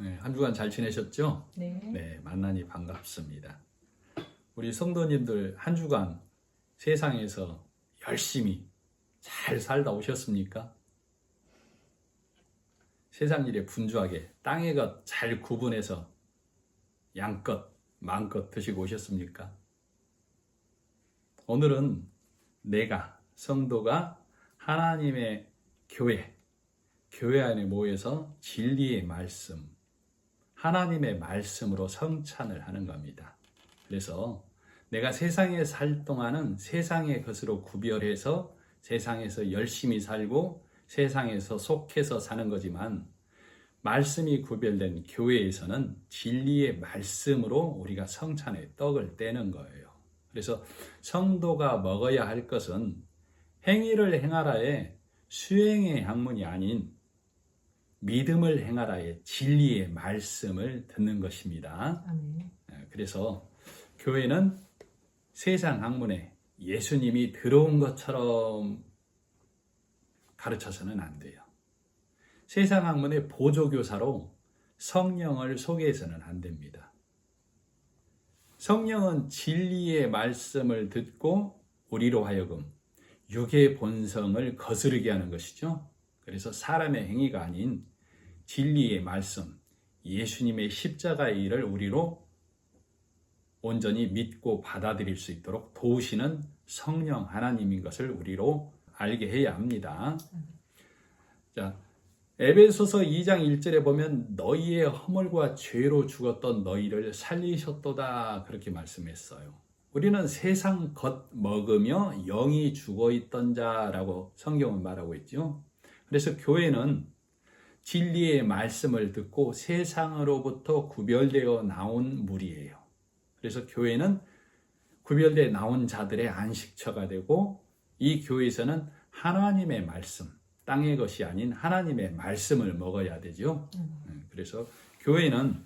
네, 한 주간 잘 지내셨죠? 네. 네, 만나니 반갑습니다. 우리 성도님들 한 주간 세상에서 열심히 잘 살다 오셨습니까? 세상 일에 분주하게 땅의 것 잘 구분해서 양껏 마음껏 드시고 오셨습니까? 오늘은 내가 성도가 하나님의 교회 안에 모여서 진리의 말씀, 하나님의 말씀으로 성찬을 하는 겁니다. 그래서 내가 세상에 살 동안은 세상의 것으로 구별해서 세상에서 열심히 살고 세상에서 속해서 사는 거지만 말씀이 구별된 교회에서는 진리의 말씀으로 우리가 성찬의 떡을 떼는 거예요. 그래서 성도가 먹어야 할 것은 행위를 행하라의 수행의 학문이 아닌 믿음을 행하라의 진리의 말씀을 듣는 것입니다. 아멘. 그래서 교회는 세상 학문에 예수님이 들어온 것처럼 가르쳐서는 안 돼요. 세상 학문의 보조교사로 성령을 소개해서는 안 됩니다. 성령은 진리의 말씀을 듣고 우리로 하여금 육의 본성을 거스르게 하는 것이죠. 그래서 사람의 행위가 아닌 진리의 말씀, 예수님의 십자가의 일을 우리로 온전히 믿고 받아들일 수 있도록 도우시는 성령 하나님인 것을 우리로 알게 해야 합니다. 자, 에베소서 2장 1절에 보면 너희의 허물과 죄로 죽었던 너희를 살리셨도다 그렇게 말씀했어요. 우리는 세상 것 먹으며 영이 죽어있던 자라고 성경은 말하고 있죠. 그래서 교회는 진리의 말씀을 듣고 세상으로부터 구별되어 나온 무리예요. 그래서 교회는 구별되어 나온 자들의 안식처가 되고 이 교회에서는 하나님의 말씀, 땅의 것이 아닌 하나님의 말씀을 먹어야 되죠. 그래서 교회는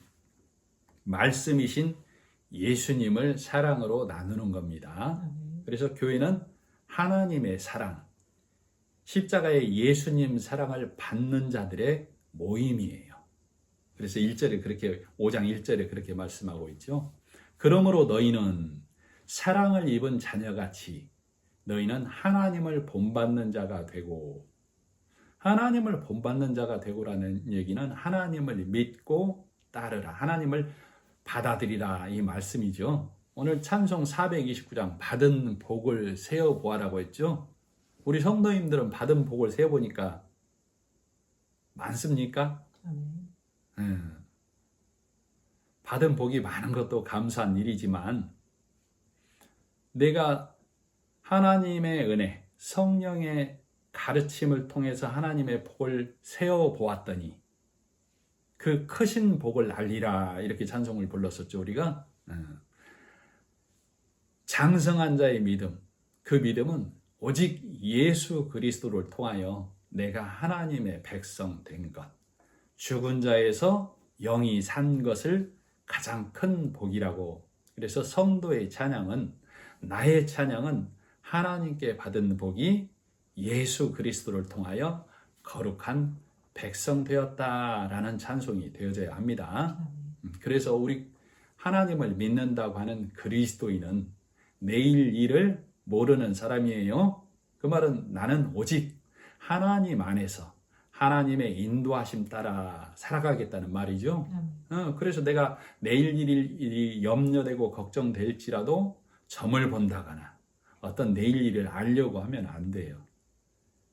말씀이신 예수님을 사랑으로 나누는 겁니다. 그래서 교회는 하나님의 사랑, 십자가의 예수님 사랑을 받는 자들의 모임이에요. 그래서 1절에 그렇게 5장 1절에 그렇게 말씀하고 있죠. 그러므로 너희는 사랑을 입은 자녀같이 너희는 하나님을 본받는 자가 되고, 하나님을 본받는 자가 되고라는 얘기는 하나님을 믿고 따르라, 하나님을 받아들이라 이 말씀이죠. 오늘 찬송 429장 받은 복을 세어보아라고 했죠. 우리 성도님들은 받은 복을 세어보니까 많습니까? 받은 복이 많은 것도 감사한 일이지만 내가 하나님의 은혜, 성령의 가르침을 통해서 하나님의 복을 세어보았더니 그 크신 복을 알리라 이렇게 찬송을 불렀었죠. 우리가 장성한 자의 믿음, 그 믿음은 오직 예수 그리스도를 통하여 내가 하나님의 백성 된 것, 죽은 자에서 영이 산 것을 가장 큰 복이라고. 그래서 성도의 찬양은, 나의 찬양은 하나님께 받은 복이 예수 그리스도를 통하여 거룩한 백성 되었다라는 찬송이 되어져야 합니다. 그래서 우리 하나님을 믿는다고 하는 그리스도인은 내일 일을 모르는 사람이에요. 그 말은 나는 오직 하나님 안에서 하나님의 인도하심 따라 살아가겠다는 말이죠. 그래서 내가 내일 일이 염려되고 걱정될지라도 점을 본다거나 어떤 내일 일을 알려고 하면 안 돼요.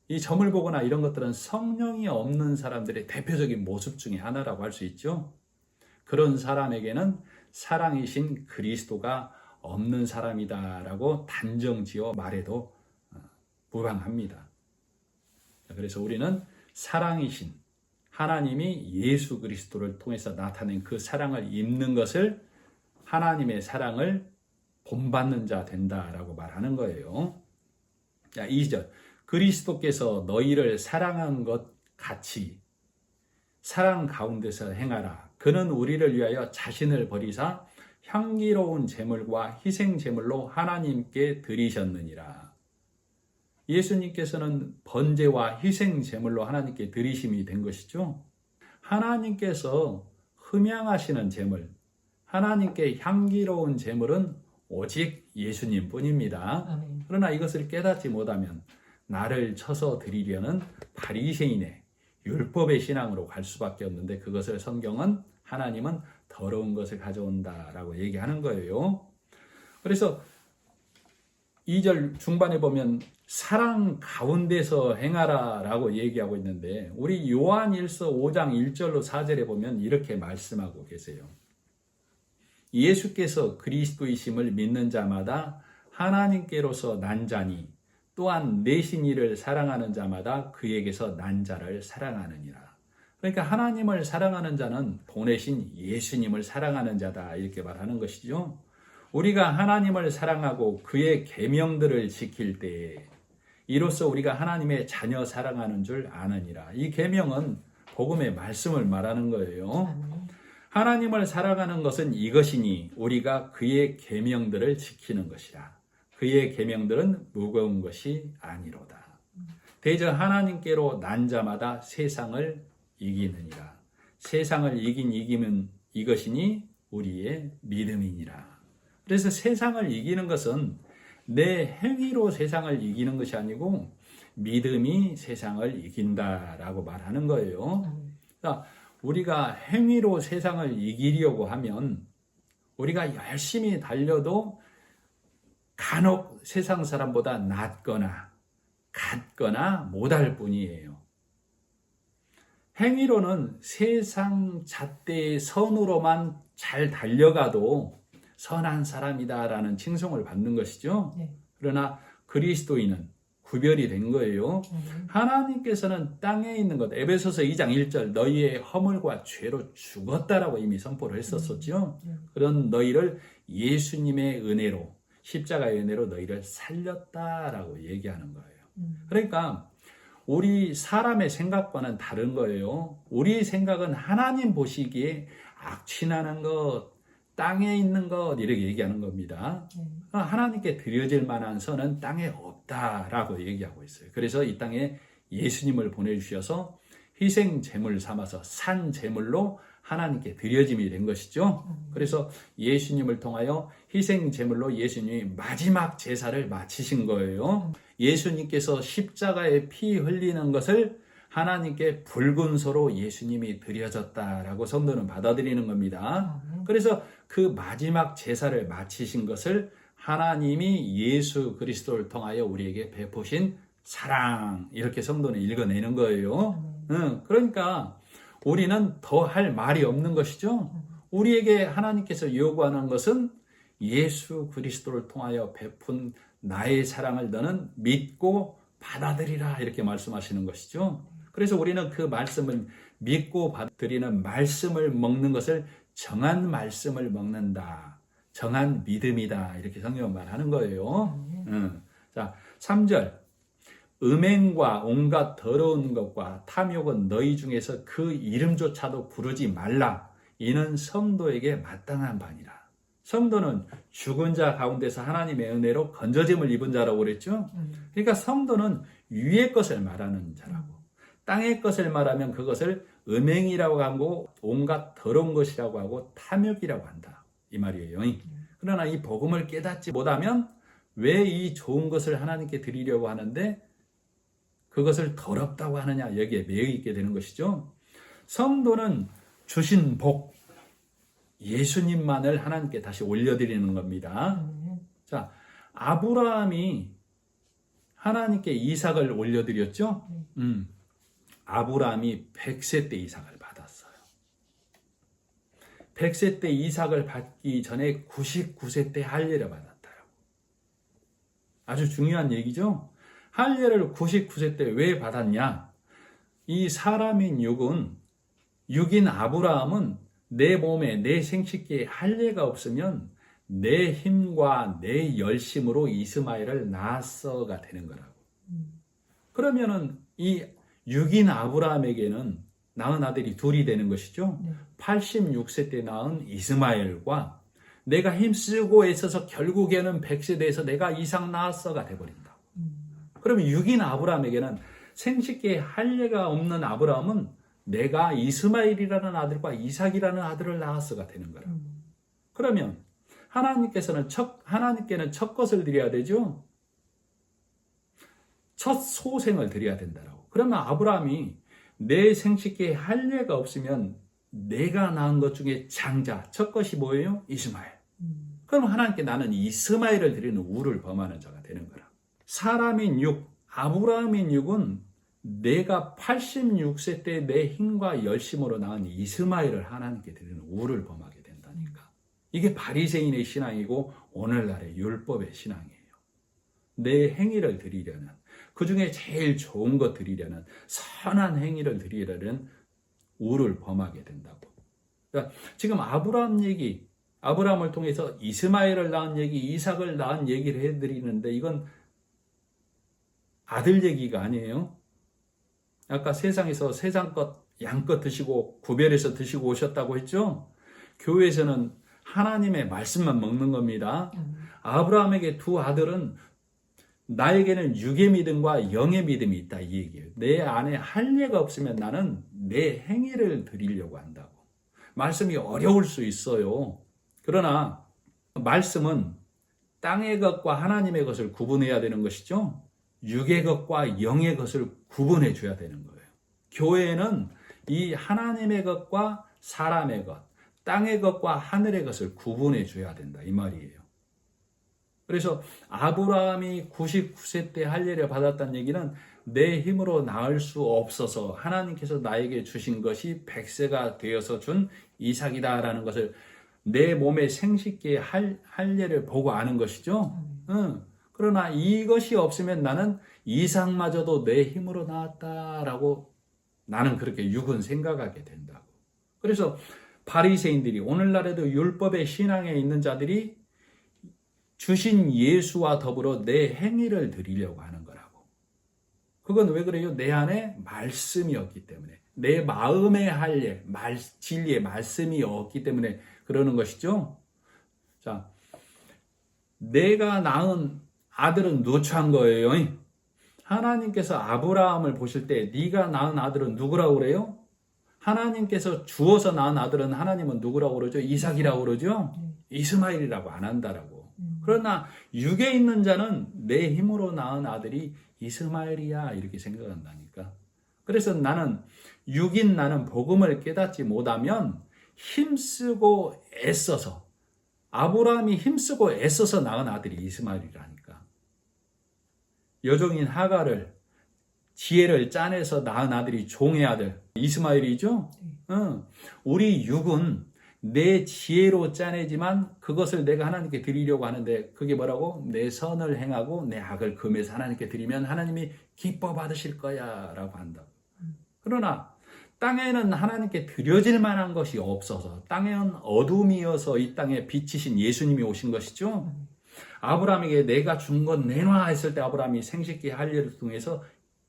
이 점을 보거나 이런 것들은 성령이 없는 사람들의 대표적인 모습 중에 하나라고 할 수 있죠. 그런 사람에게는 사랑이신 그리스도가 없는 사람이다라고 단정지어 말해도 무방합니다. 그래서 우리는 사랑이신 하나님이 예수 그리스도를 통해서 나타낸 그 사랑을 입는 것을 하나님의 사랑을 본받는 자 된다라고 말하는 거예요. 자, 2절. 그리스도께서 너희를 사랑한 것 같이 사랑 가운데서 행하라. 그는 우리를 위하여 자신을 버리사 향기로운 제물과 희생 제물로 하나님께 드리셨느니라. 예수님께서는 번제와 희생 제물로 하나님께 드리심이 된 것이죠. 하나님께서 흠향하시는 제물, 하나님께 향기로운 제물은 오직 예수님 뿐입니다. 아멘. 그러나 이것을 깨닫지 못하면 나를 쳐서 드리려는 바리새인의 율법의 신앙으로 갈 수밖에 없는데, 그것을 성경은 하나님은 더러운 것을 가져온다라고 얘기하는 거예요. 그래서 2절 중반에 보면 사랑 가운데서 행하라 라고 얘기하고 있는데, 우리 요한일서 5장 1절로 4절에 보면 이렇게 말씀하고 계세요. 예수께서 그리스도이심을 믿는 자마다 하나님께로서 난 자니, 또한 내신 이를 사랑하는 자마다 그에게서 난 자를 사랑하느니라. 그러니까 하나님을 사랑하는 자는 보내신 예수님을 사랑하는 자다, 이렇게 말하는 것이죠. 우리가 하나님을 사랑하고 그의 계명들을 지킬 때에 이로써 우리가 하나님의 자녀 사랑하는 줄 아느니라. 이 계명은 복음의 말씀을 말하는 거예요. 하나님을 사랑하는 것은 이것이니 우리가 그의 계명들을 지키는 것이라. 그의 계명들은 무거운 것이 아니로다. 대저 하나님께로 난 자마다 세상을 이기느니라. 세상을 이기면 이것이니 우리의 믿음이니라. 그래서 세상을 이기는 것은 내 행위로 세상을 이기는 것이 아니고 믿음이 세상을 이긴다라고 말하는 거예요. 그러니까 우리가 행위로 세상을 이기려고 하면 우리가 열심히 달려도 간혹 세상 사람보다 낫거나 같거나 못할 뿐이에요. 행위로는 세상 잣대의 선으로만 잘 달려가도 선한 사람이다라는 칭송을 받는 것이죠. 네. 그러나 그리스도인은 구별이 된 거예요. 하나님께서는 땅에 있는 것, 에베소서 2장 1절 너희의 허물과 죄로 죽었다라고 이미 선포를 했었었죠. 그런 너희를 예수님의 은혜로, 십자가의 은혜로 너희를 살렸다라고 얘기하는 거예요. 그러니까 우리 사람의 생각과는 다른 거예요. 우리 생각은 하나님 보시기에 악취나는 것, 땅에 있는 것 이렇게 얘기하는 겁니다. 하나님께 드려질 만한 선은 땅에 없다라고 얘기하고 있어요. 그래서 이 땅에 예수님을 보내주셔서 희생 제물 삼아서 산 제물로 하나님께 드려짐이 된 것이죠. 그래서 예수님을 통하여 희생 제물로 예수님이 마지막 제사를 마치신 거예요. 예수님께서 십자가에 피 흘리는 것을 하나님께 붉은 소로 예수님이 드려졌다라고 성도는 받아들이는 겁니다. 그래서 그 마지막 제사를 마치신 것을 하나님이 예수 그리스도를 통하여 우리에게 베푸신 사랑, 이렇게 성도는 읽어내는 거예요. 그러니까 우리는 더 할 말이 없는 것이죠. 우리에게 하나님께서 요구하는 것은 예수 그리스도를 통하여 베푼 나의 사랑을 너는 믿고 받아들이라, 이렇게 말씀하시는 것이죠. 그래서 우리는 그 말씀을 믿고 받아들이는 말씀을 먹는 것을 정한 말씀을 먹는다, 정한 믿음이다, 이렇게 성경은 말하는 거예요. 자, 3절 음행과 온갖 더러운 것과 탐욕은 너희 중에서 그 이름조차도 부르지 말라. 이는 성도에게 마땅한 바니라. 성도는 죽은 자 가운데서 하나님의 은혜로 건져짐을 입은 자라고 그랬죠. 그러니까 성도는 위의 것을 말하는 자라고, 땅의 것을 말하면 그것을 음행이라고 하고 온갖 더러운 것이라고 하고 탐욕이라고 한다, 이 말이에요. 그러나 이 복음을 깨닫지 못하면 왜 이 좋은 것을 하나님께 드리려고 하는데 그것을 더럽다고 하느냐, 여기에 매여 있게 되는 것이죠. 성도는 주신 복, 예수님만을 하나님께 다시 올려드리는 겁니다. 자, 아브라함이 하나님께 이삭을 올려드렸죠. 아브라함이 100세 때 이삭을 받았어요. 100세 때 이삭을 받기 전에 99세 때 할례를 받았다요. 아주 중요한 얘기죠. 할례를 99세 때 왜 받았냐? 이 사람인 육인 아브라함은 내 몸에, 내 생식기에 할례가 없으면 내 힘과 내 열심으로 이스마엘을 낳았어가 되는 거라고. 그러면은 이 육인 아브라함에게는 낳은 아들이 둘이 되는 것이죠. 86세 때 낳은 이스마엘과 내가 힘쓰고 애써서 결국에는 100세 돼서 내가 이삭 낳았어가 돼버린다. 그러면 육인 아브라함에게는 생식기에 할례가 없는 아브라함은 내가 이스마엘이라는 아들과 이삭이라는 아들을 낳았어가 되는 거라. 그러면 하나님께는 첫 것을 드려야 되죠. 첫 소생을 드려야 된다라고. 그러면 아브라함이 내 생식기에 할례가 없으면 내가 낳은 것 중에 장자, 첫 것이 뭐예요? 이스마엘. 그럼 하나님께 나는 이스마엘을 드리는 우를 범하는 자가 되는 거라. 사람인 육, 아브라함인 육은 내가 86세 때 내 힘과 열심으로 낳은 이스마엘을 하나님께 드리는 우를 범하게 된다니까. 이게 바리새인의 신앙이고 오늘날의 율법의 신앙이에요. 내 행위를 드리려는, 그 중에 제일 좋은 것 드리려는, 선한 행위를 드리려는 우를 범하게 된다고. 그러니까 지금 아브라함을 통해서 이스마엘을 낳은 얘기, 이삭을 낳은 얘기를 해드리는데 이건 아들 얘기가 아니에요. 아까 세상에서 세상 것, 양껏 드시고 구별해서 드시고 오셨다고 했죠? 교회에서는 하나님의 말씀만 먹는 겁니다. 아브라함에게 두 아들은 나에게는 육의 믿음과 영의 믿음이 있다 이 얘기예요. 내 안에 할례가 없으면 나는 내 행위를 드리려고 한다고. 말씀이 어려울 수 있어요. 그러나 말씀은 땅의 것과 하나님의 것을 구분해야 되는 것이죠. 육의 것과 영의 것을 구분해 줘야 되는 거예요. 교회는 이 하나님의 것과 사람의 것, 땅의 것과 하늘의 것을 구분해 줘야 된다 이 말이에요. 그래서 아브라함이 99세 때 할례를 받았다는 얘기는 내 힘으로 낳을 수 없어서 하나님께서 나에게 주신 것이 100세가 되어서 준 이삭이다라는 것을 내 몸의 생식기의 할례를 보고 아는 것이죠. 그러나 이것이 없으면 나는 이삭마저도 내 힘으로 낳았다라고 나는 그렇게 육은 생각하게 된다고. 그래서 바리새인들이 오늘날에도 율법의 신앙에 있는 자들이 주신 예수와 더불어 내 행위를 드리려고 하는 거라고. 그건 왜 그래요? 내 안에 말씀이 없기 때문에. 내 마음의 할례, 진리의 말씀이 없기 때문에 그러는 것이죠. 자, 내가 낳은 아들은 누추한 거예요. 하나님께서 아브라함을 보실 때 네가 낳은 아들은 누구라고 그래요? 하나님께서 주어서 낳은 아들은 하나님은 누구라고 그러죠? 이삭이라고 그러죠? 이스마엘이라고 안 한다라고. 그러나 육에 있는 자는 내 힘으로 낳은 아들이 이스마엘이야 이렇게 생각한다니까. 그래서 나는 복음을 깨닫지 못하면 힘쓰고 애써서 아브라함이 힘쓰고 애써서 낳은 아들이 이스마엘이라니까. 여종인 하갈을 지혜를 짜내서 낳은 아들이 종의 아들 이스마엘이죠. 우리 육은 내 지혜로 짜내지만 그것을 내가 하나님께 드리려고 하는데 그게 뭐라고? 내 선을 행하고 내 악을 금해서 하나님께 드리면 하나님이 기뻐 받으실 거야 라고 한다. 그러나 땅에는 하나님께 드려질 만한 것이 없어서 땅에는 어둠이어서 이 땅에 빛이신 예수님이 오신 것이죠. 아브라함에게 내가 준 건 내놔 했을 때 아브라함이 생식기 할례를 통해서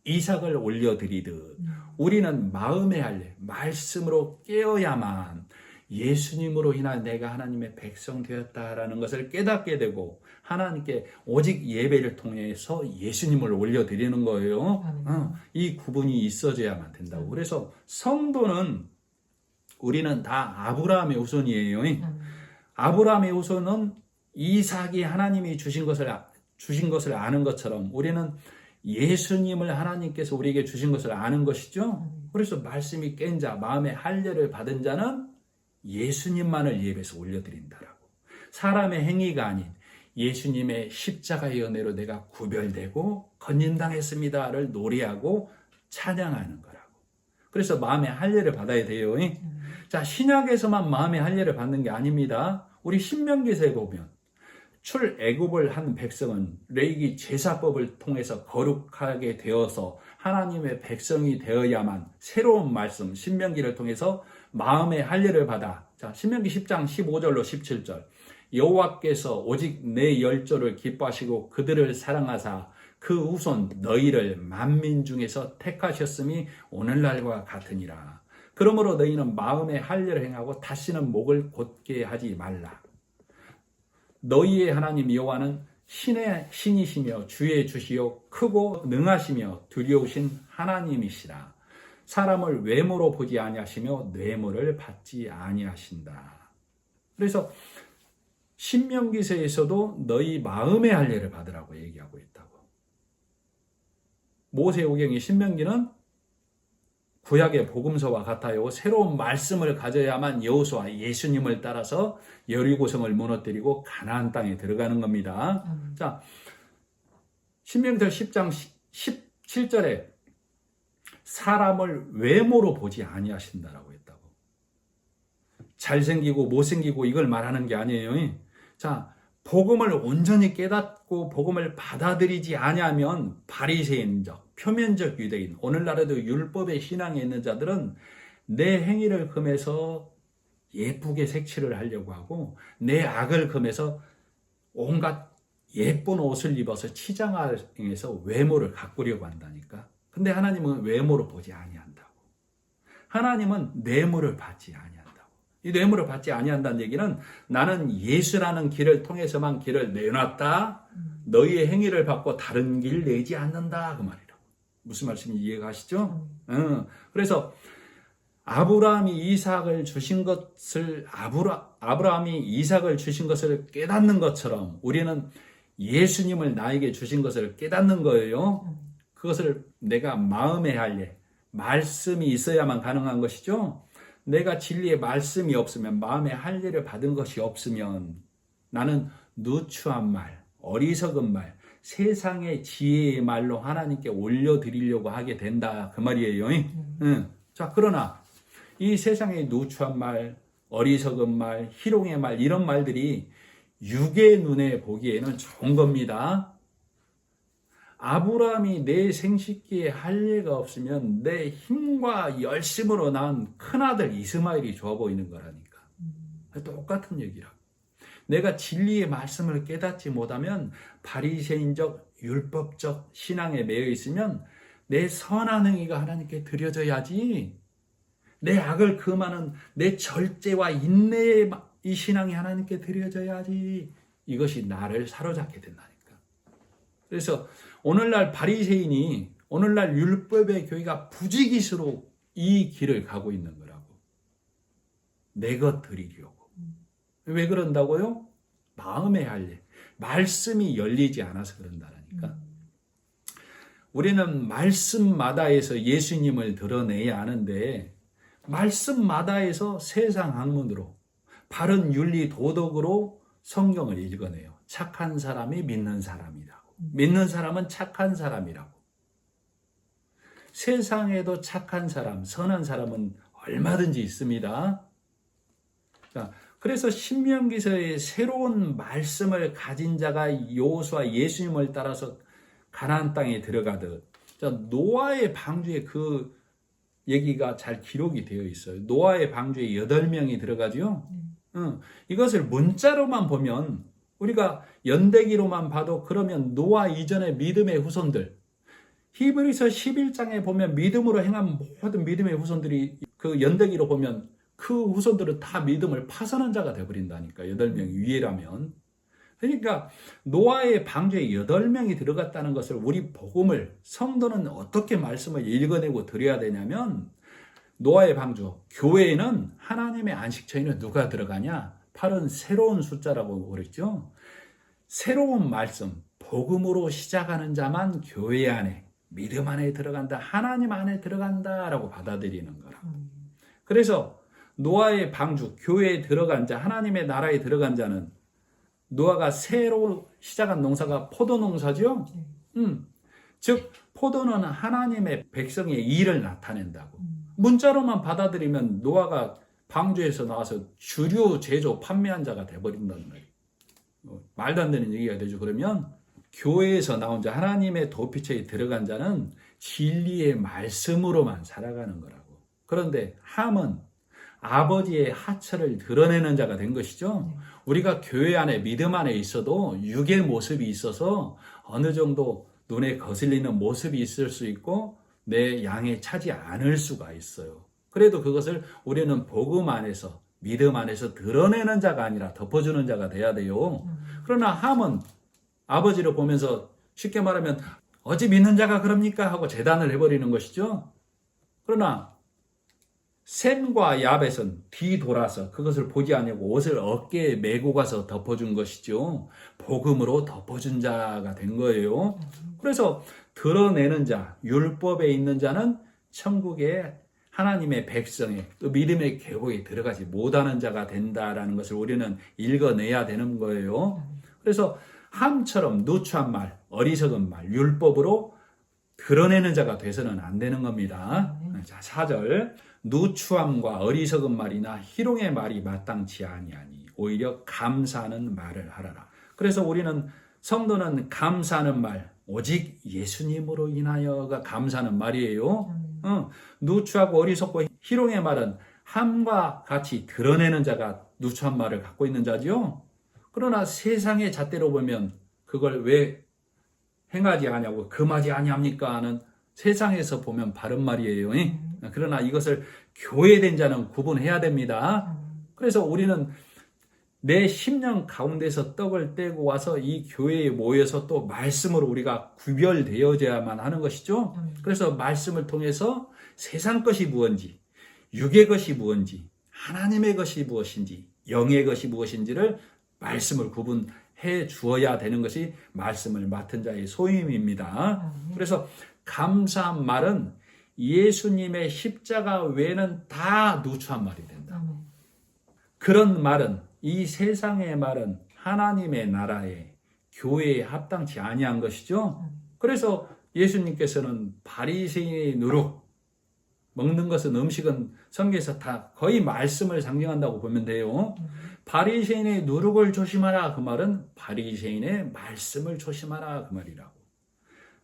이삭을 올려드리듯 우리는 마음의 할례, 말씀으로 깨어야만 예수님으로 인한 내가 하나님의 백성 되었다라는 것을 깨닫게 되고 하나님께 오직 예배를 통해서 예수님을 올려드리는 거예요. 이 구분이 있어져야만 된다고. 그래서 성도는 우리는 다 아브라함의 후손이에요. 아브라함의 후손은 이삭이 하나님이 주신 것을 아는 것처럼 우리는 예수님을 하나님께서 우리에게 주신 것을 아는 것이죠. 그래서 말씀이 깬 자, 마음의 할례를 받은 자는 예수님만을 예배해서 올려드린다라고. 사람의 행위가 아닌 예수님의 십자가의 은혜로 내가 구별되고 건진당했습니다를 노래하고 찬양하는 거라고. 그래서 마음의 할례를 받아야 돼요. 자, 신약에서만 마음의 할례를 받는 게 아닙니다. 우리 신명기서에 보면 출애굽을 한 백성은 레위기 제사법을 통해서 거룩하게 되어서 하나님의 백성이 되어야만 새로운 말씀 신명기를 통해서 마음의 할례를 받아. 자, 신명기 10장 15절로 17절. 여호와께서 오직 내 열조를 기뻐하시고 그들을 사랑하사 그 후손 너희를 만민 중에서 택하셨음이 오늘날과 같으니라. 그러므로 너희는 마음의 할례를 행하고 다시는 목을 곧게 하지 말라. 너희의 하나님 여호와는 신의 신이시며 주의 주시요 크고 능하시며 두려우신 하나님이시라. 사람을 외모로 보지 아니하시며 뇌물을 받지 아니하신다. 그래서 신명기서에서도 너희 마음의 할례를 받으라고 얘기하고 있다고. 모세오경의 신명기는 구약의 복음서와 같아요. 새로운 말씀을 가져야만 여호수아 예수님을 따라서 여리고성을 무너뜨리고 가나안 땅에 들어가는 겁니다. 자, 신명기서 10장 17절에 사람을 외모로 보지 아니하신다라고 했다고. 잘생기고 못생기고 이걸 말하는 게 아니에요. 자, 복음을 온전히 깨닫고 복음을 받아들이지 아니하면 바리새인적, 표면적 유대인, 오늘날에도 율법의 신앙에 있는 자들은 내 행위를 금해서 예쁘게 색칠을 하려고 하고 내 악을 금해서 온갖 예쁜 옷을 입어서 치장해서 외모를 가꾸려고 한다니까. 근데 하나님은 외모로 보지 아니한다고. 하나님은 뇌물을 받지 아니한다고. 이 뇌물을 받지 아니한다는 얘기는 나는 예수라는 길을 통해서만 길을 내놨다. 너희의 행위를 받고 다른 길 내지 않는다. 그 말이라고. 무슨 말씀인지 이해가 가시죠? 그래서 아브라함이 이삭을 주신 것을 깨닫는 것처럼 우리는 예수님을 나에게 주신 것을 깨닫는 거예요. 그것을 내가 마음에 할래. 말씀이 있어야만 가능한 것이죠. 내가 진리의 말씀이 없으면 마음의 할례를 받은 것이 없으면 나는 누추한 말, 어리석은 말, 세상의 지혜의 말로 하나님께 올려드리려고 하게 된다. 그 말이에요. 자, 그러나 이 세상의 누추한 말, 어리석은 말, 희롱의 말 이런 말들이 육의 눈에 보기에는 좋은 겁니다. 아브라함이 내 생식기에 할례가 없으면 내 힘과 열심으로 낳은 큰아들 이스마엘이 좋아 보이는 거라니까. 똑같은 얘기라고. 내가 진리의 말씀을 깨닫지 못하면 바리새인적 율법적 신앙에 매여 있으면 내 선한 행위가 하나님께 드려져야지. 내 악을 금하는 내 절제와 인내의 이 신앙이 하나님께 드려져야지. 이것이 나를 사로잡게 된다니까. 그래서 오늘날 바리새인이 오늘날 율법의 교회가 부지기수로 이 길을 가고 있는 거라고. 내 것 드리려고. 왜 그런다고요? 마음의 할례. 말씀이 열리지 않아서 그런다니까. 우리는 말씀마다에서 예수님을 드러내야 하는데 말씀마다에서 세상 학문으로 바른 윤리 도덕으로 성경을 읽어내요. 착한 사람이 믿는 사람이라고. 믿는 사람은 착한 사람이라고. 세상에도 착한 사람, 선한 사람은 얼마든지 있습니다. 자, 그래서 신명기서의 새로운 말씀을 가진 자가 여호수아 예수님을 따라서 가나안 땅에 들어가듯, 자, 노아의 방주에 그 얘기가 잘 기록이 되어 있어요. 노아의 방주에 8명이 들어가죠. 이것을 문자로만 보면 우리가 연대기로만 봐도 그러면 노아 이전의 믿음의 후손들, 히브리서 11장에 보면 믿음으로 행한 모든 믿음의 후손들이 그 연대기로 보면 그 후손들은 다 믿음을 파선한 자가 되어버린다니까. 8명 위에라면. 그러니까 노아의 방주에 8명이 들어갔다는 것을 우리 복음을 성도는 어떻게 말씀을 읽어내고 드려야 되냐면 노아의 방주, 교회에는 하나님의 안식처에는 누가 들어가냐? 8은 새로운 숫자라고 그랬죠. 새로운 말씀, 복음으로 시작하는 자만 교회 안에, 믿음 안에 들어간다, 하나님 안에 들어간다라고 받아들이는 거라. 그래서 노아의 방주, 교회에 들어간 자, 하나님의 나라에 들어간 자는 노아가 새로 시작한 농사가 포도 농사죠. 즉 포도는 하나님의 백성의 일을 나타낸다고. 문자로만 받아들이면 노아가 방주에서 나와서 주류 제조 판매한 자가 돼버린다는 거예요. 말도 안 되는 얘기가 되죠. 그러면 교회에서 나온 자, 하나님의 도피처에 들어간 자는 진리의 말씀으로만 살아가는 거라고. 그런데 함은 아버지의 하처를 드러내는 자가 된 것이죠. 우리가 교회 안에 믿음 안에 있어도 육의 모습이 있어서 어느 정도 눈에 거슬리는 모습이 있을 수 있고 내 양에 차지 않을 수가 있어요. 그래도 그것을 우리는 복음 안에서, 믿음 안에서 드러내는 자가 아니라 덮어주는 자가 돼야 돼요. 그러나 함은 아버지를 보면서 쉽게 말하면 어찌 믿는 자가 그럽니까? 하고 재단을 해버리는 것이죠. 그러나 셈과 야벳은 뒤돌아서 그것을 보지 아니하고 옷을 어깨에 메고 가서 덮어준 것이죠. 복음으로 덮어준 자가 된 거예요. 그래서 드러내는 자, 율법에 있는 자는 천국의 하나님의 백성의 또 믿음의 계곡에 들어가지 못하는 자가 된다라는 것을 우리는 읽어내야 되는 거예요. 그래서 함처럼 누추한 말, 어리석은 말, 율법으로 드러내는 자가 돼서는 안 되는 겁니다. 자, 4절. 누추함과 어리석은 말이나 희롱의 말이 마땅치 아니하니 오히려 감사하는 말을 하라라. 그래서 우리는 성도는 감사하는 말, 오직 예수님으로 인하여가 감사하는 말이에요. 누추하고 어리석고 희롱의 말은 함과 같이 드러내는 자가 누추한 말을 갖고 있는 자죠. 그러나 세상의 잣대로 보면 그걸 왜 행하지 아니하고 금하지 아니합니까 하는 세상에서 보면 바른 말이에요. 그러나 이것을 교회된 자는 구분해야 됩니다. 그래서 우리는 내 심령 가운데서 떡을 떼고 와서 이 교회에 모여서 또 말씀으로 우리가 구별되어져야만 하는 것이죠. 그래서 말씀을 통해서 세상 것이 무엇인지, 육의 것이 무엇인지, 하나님의 것이 무엇인지, 영의 것이 무엇인지를 말씀을 구분해 주어야 되는 것이 말씀을 맡은 자의 소임입니다. 그래서 감사한 말은 예수님의 십자가 외에는 다 누추한 말이 된다. 그런 말은 이 세상의 말은 하나님의 나라에 교회에 합당치 아니한 것이죠. 그래서 예수님께서는 바리새인의 누룩 먹는 것은 음식은 성경에서 다 거의 말씀을 상징한다고 보면 돼요. 바리새인의 누룩을 조심하라 그 말은 바리새인의 말씀을 조심하라 그 말이라고.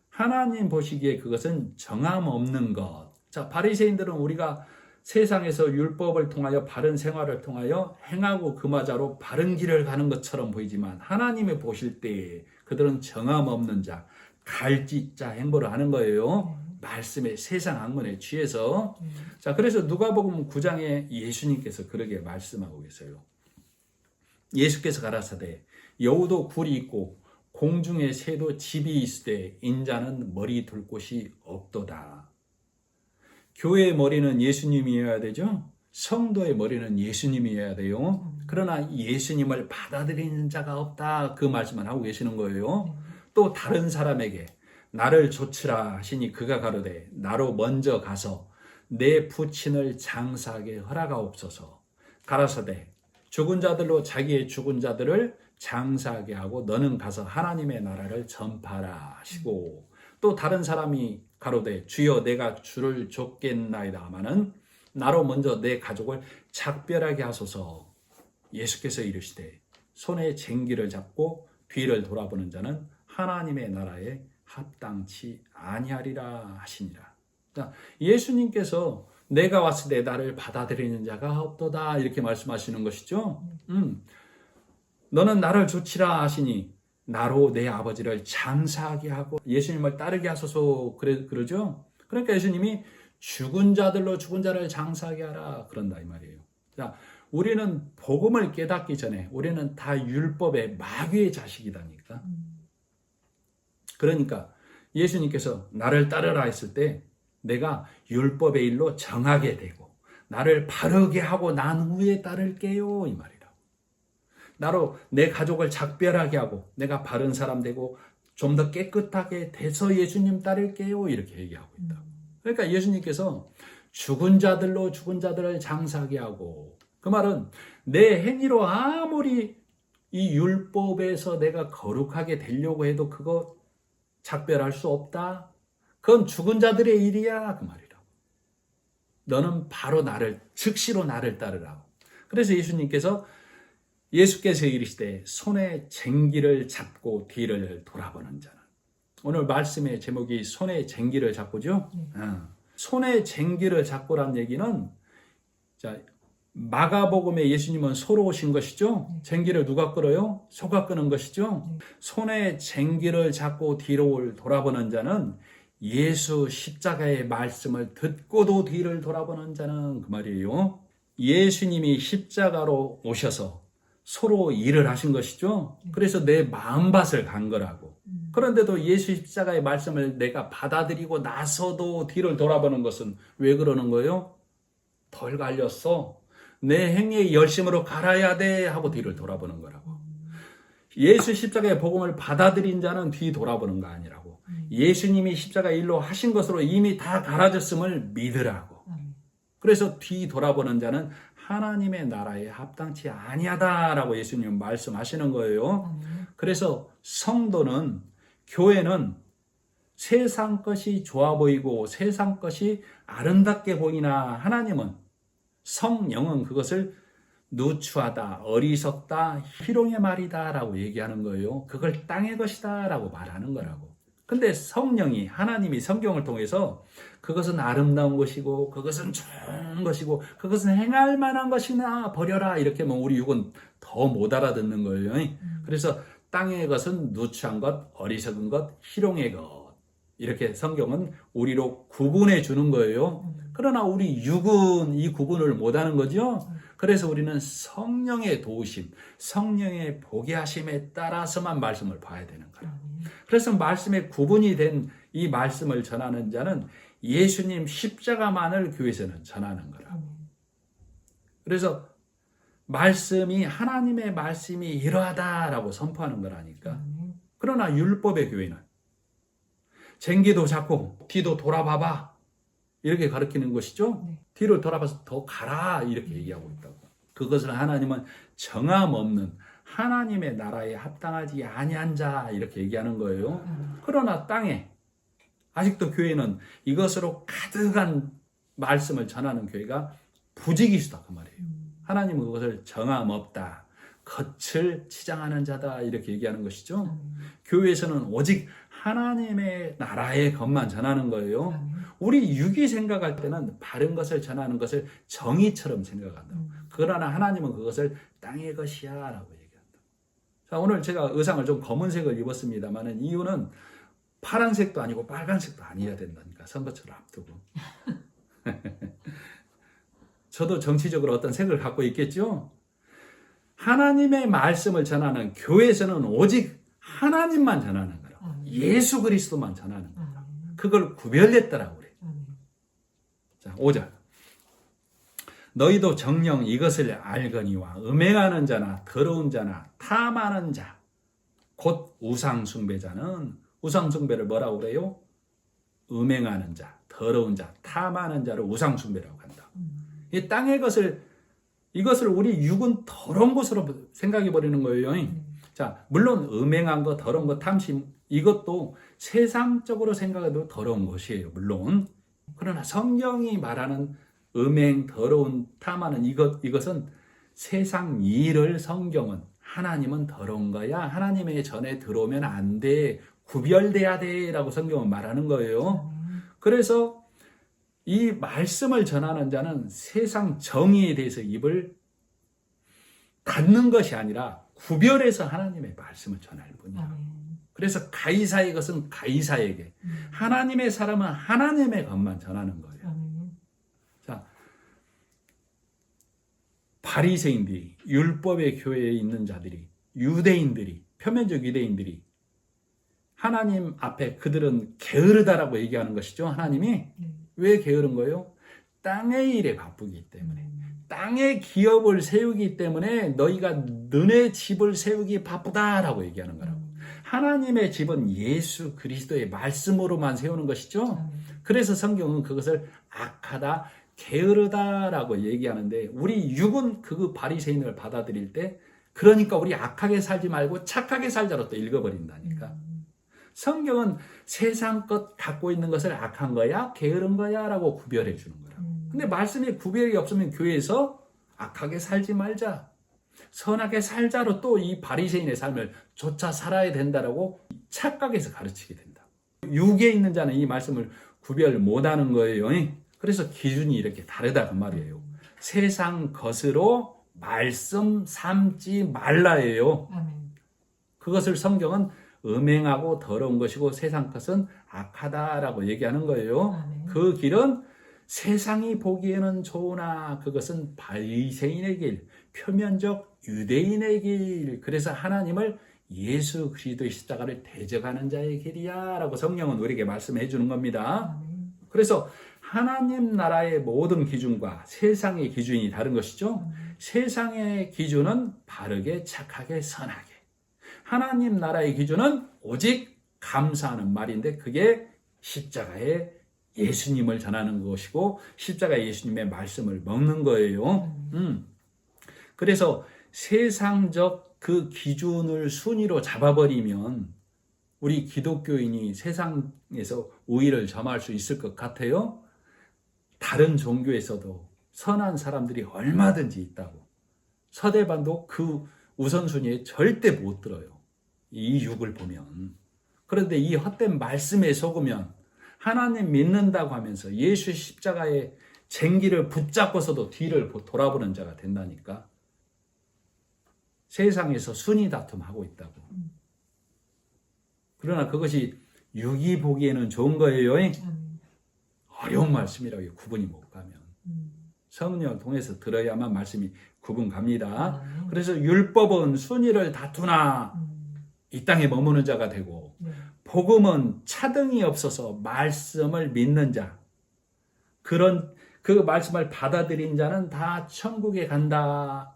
하나님 보시기에 그것은 정함 없는 것. 자, 바리새인들은 우리가 세상에서 율법을 통하여 바른 생활을 통하여 행하고 금하자로 바른 길을 가는 것처럼 보이지만 하나님이 보실 때 그들은 정함 없는 자, 갈짓자 행보를 하는 거예요. 말씀의 세상 학문에 취해서. 자, 그래서 누가복음 9장에 예수님께서 그렇게 말씀하고 계세요. 예수께서 가라사대 여우도 굴이 있고 공중의 새도 집이 있으되 인자는 머리 둘 곳이 없도다. 교회의 머리는 예수님이어야 되죠. 성도의 머리는 예수님이어야 돼요. 그러나 예수님을 받아들이는 자가 없다. 그 말씀을 하고 계시는 거예요. 또 다른 사람에게 나를 조치라 하시니 그가 가로되 나로 먼저 가서 내 부친을 장사하게 허락하옵소서. 가라사대 죽은 자들로 자기의 죽은 자들을 장사하게 하고 너는 가서 하나님의 나라를 전파하라 하시고, 또 다른 사람이 가로되 주여 내가 주를 줬겠나이다 하마는 나로 먼저 내 가족을 작별하게 하소서. 예수께서 이르시되 손에 쟁기를 잡고 뒤를 돌아보는 자는 하나님의 나라에 합당치 아니하리라 하시니라. 자, 예수님께서 내가 왔을 때 나를 받아들이는 자가 없도다 이렇게 말씀하시는 것이죠. 너는 나를 조치라 하시니 나로 내 아버지를 장사하게 하고 예수님을 따르게 하소서 그러죠. 그러니까 예수님이 죽은 자들로 죽은 자를 장사하게 하라 그런다 이 말이에요. 자, 우리는 복음을 깨닫기 전에 우리는 다 율법의 마귀의 자식이다니까. 그러니까 예수님께서 나를 따르라 했을 때 내가 율법의 일로 정하게 되고 나를 바르게 하고 난 후에 따를게요 이 말이에요. 나로 내 가족을 작별하게 하고 내가 바른 사람 되고 좀 더 깨끗하게 돼서 예수님 따를게요 이렇게 얘기하고 있다. 그러니까 예수님께서 죽은 자들로 죽은 자들을 장사하게 하고, 그 말은 내 행위로 아무리 이 율법에서 내가 거룩하게 되려고 해도 그거 작별할 수 없다. 그건 죽은 자들의 일이야 그 말이라고. 너는 바로 나를 즉시로 나를 따르라고. 그래서 예수께서 이르시되 손에 쟁기를 잡고 뒤를 돌아보는 자는, 오늘 말씀의 제목이 손에 쟁기를 잡고죠. 손에 쟁기를 잡고란 얘기는, 자, 마가복음에 예수님은 소로 오신 것이죠. 쟁기를 누가 끌어요? 소가 끄는 것이죠. 손에 쟁기를 잡고 뒤를 돌아보는 자는 예수 십자가의 말씀을 듣고도 뒤를 돌아보는 자는 그 말이에요. 예수님이 십자가로 오셔서 소로 일을 하신 것이죠. 그래서 내 마음밭을 간 거라고. 그런데도 예수 십자가의 말씀을 내가 받아들이고 나서도 뒤를 돌아보는 것은 왜 그러는 거예요? 덜 갈렸어. 내 행위의 열심으로 갈아야 돼 하고 뒤를 돌아보는 거라고. 예수 십자가의 복음을 받아들인 자는 뒤 돌아보는 거 아니라고. 예수님이 십자가 일로 하신 것으로 이미 다 갈아졌음을 믿으라고. 그래서 뒤 돌아보는 자는 하나님의 나라에 합당치 아니하다라고 예수님은 말씀하시는 거예요. 그래서 성도는, 교회는 세상 것이 좋아 보이고 세상 것이 아름답게 보이나 하나님은, 성령은 그것을 누추하다, 어리석다, 희롱의 말이다 라고 얘기하는 거예요. 그걸 땅의 것이다 라고 말하는 거라고. 근데 성령이, 하나님이 성경을 통해서 그것은 아름다운 것이고 그것은 좋은 것이고 그것은 행할 만한 것이나 버려라 이렇게 하면 우리 육은 더 못 알아듣는 거예요. 그래서 땅의 것은 누추한 것, 어리석은 것, 희롱의 것, 이렇게 성경은 우리로 구분해 주는 거예요. 그러나 우리 육은 이 구분을 못하는 거죠. 그래서 우리는 성령의 도우심, 성령의 보게 하심에 따라서만 말씀을 봐야 되는 거예요. 그래서 말씀에 구분이 된 이 말씀을 전하는 자는 예수님 십자가만을 교회에서는 전하는 거라고. 그래서 말씀이, 하나님의 말씀이 이러하다라고 선포하는 거라니까. 그러나 율법의 교회는 쟁기도 잡고 뒤도 돌아봐봐 이렇게 가르치는 것이죠. 뒤를 돌아봐서 더 가라 이렇게 얘기하고 있다고. 그것을 하나님은 정함 없는 하나님의 나라에 합당하지 아니한 자 이렇게 얘기하는 거예요. 그러나 땅에 아직도 교회는 이것으로 가득한 말씀을 전하는 교회가 부지기수다 그 말이에요. 하나님은 그것을 정함 없다, 겉을 치장하는 자다 이렇게 얘기하는 것이죠. 교회에서는 오직 하나님의 나라의 것만 전하는 거예요. 우리 육이 생각할 때는 바른 것을 전하는 것을 정의처럼 생각한다. 그러나 하나님은 그것을 땅의 것이야 라고 얘기한다. 자, 오늘 제가 의상을 좀 검은색을 입었습니다만 이유는 파란색도 아니고 빨간색도 아니어야 된다니까, 선거철을 앞두고. 저도 정치적으로 어떤 색을 갖고 있겠죠. 하나님의 말씀을 전하는 교회에서는 오직 하나님만 전하는 거라고. 예수 그리스도만 전하는 거라고. 그걸 구별했더라고 그래. 자, 5절. 너희도 정녕 이것을 알거니와 음행하는 자나 더러운 자나 탐하는 자 곧 우상 숭배자는, 우상 숭배를 뭐라고 그래요? 음행하는 자, 더러운 자, 탐하는 자를 우상 숭배라고 한다. 이 땅의 것을, 이것을 우리 육은 더러운 것으로 생각해 버리는 거예요. 자, 물론 음행한 것, 더러운 것, 탐심, 이것도 세상적으로 생각해도 더러운 것이에요. 물론. 그러나 성경이 말하는 음행, 더러운, 탐하는 이것은 세상 일을 성경은, 하나님은 더러운 거야, 하나님의 전에 들어오면 안 돼, 구별돼야 돼 라고 성경은 말하는 거예요. 그래서 이 말씀을 전하는 자는 세상 정의에 대해서 입을 닫는 것이 아니라 구별해서 하나님의 말씀을 전할 뿐이야. 그래서 가이사의 것은 가이사에게, 하나님의 사람은 하나님의 것만 전하는 거예요. 자, 바리새인들이, 율법의 교회에 있는 자들이, 유대인들이, 표면적 유대인들이 하나님 앞에 그들은 게으르다라고 얘기하는 것이죠. 하나님이 왜 게으른 거예요? 땅의 일에 바쁘기 때문에, 땅의 기업을 세우기 때문에 너희가 너네 집을 세우기 바쁘다라고 얘기하는 거라고. 하나님의 집은 예수 그리스도의 말씀으로만 세우는 것이죠. 그래서 성경은 그것을 악하다, 게으르다라고 얘기하는데, 우리 육은 그 바리새인을 받아들일 때 그러니까 우리 악하게 살지 말고 착하게 살자로 또 읽어버린다니까. 성경은 세상 것 갖고 있는 것을 악한 거야, 게으른 거야 라고 구별해 주는 거라고. 근데 말씀에 구별이 없으면 교회에서 악하게 살지 말자, 선하게 살자로 또 이 바리새인의 삶을 쫓아 살아야 된다라고 착각해서 가르치게 된다. 육에 있는 자는 이 말씀을 구별 못하는 거예요. 그래서 기준이 이렇게 다르다 그 말이에요. 세상 것으로 말씀 삼지 말라예요. 그것을 성경은 음행하고 더러운 것이고 세상 것은 악하다라고 얘기하는 거예요. 그 길은 세상이 보기에는 좋으나 그것은 바리새인의 길, 표면적 유대인의 길, 그래서 하나님을 예수 그리스도의 십자가를 대적하는 자의 길이야 라고 성령은 우리에게 말씀해 주는 겁니다. 그래서 하나님 나라의 모든 기준과 세상의 기준이 다른 것이죠. 세상의 기준은 바르게 착하게 선하게, 하나님 나라의 기준은 오직 감사하는 말인데 그게 십자가의 예수님을 전하는 것이고 십자가의 예수님의 말씀을 먹는 거예요. 그래서 세상적 그 기준을 순위로 잡아버리면 우리 기독교인이 세상에서 우위를 점할 수 있을 것 같아요. 다른 종교에서도 선한 사람들이 얼마든지 있다고. 서대반도 그 우선순위에 절대 못 들어요. 이 육을 보면. 그런데 이 헛된 말씀에 속으면 하나님 믿는다고 하면서 예수 십자가의 쟁기를 붙잡고서도 뒤를 돌아보는 자가 된다니까. 세상에서 순위 다툼하고 있다고. 그러나 그것이 육이 보기에는 좋은 거예요. 어려운 말씀이라고 구분이 못 가면. 성령을 통해서 들어야만 말씀이 구분 갑니다. 그래서 율법은 순위를 다투나 이 땅에 머무는 자가 되고 복음은 차등이 없어서 말씀을 믿는 자, 그런 그 말씀을 받아들인 자는 다 천국에 간다.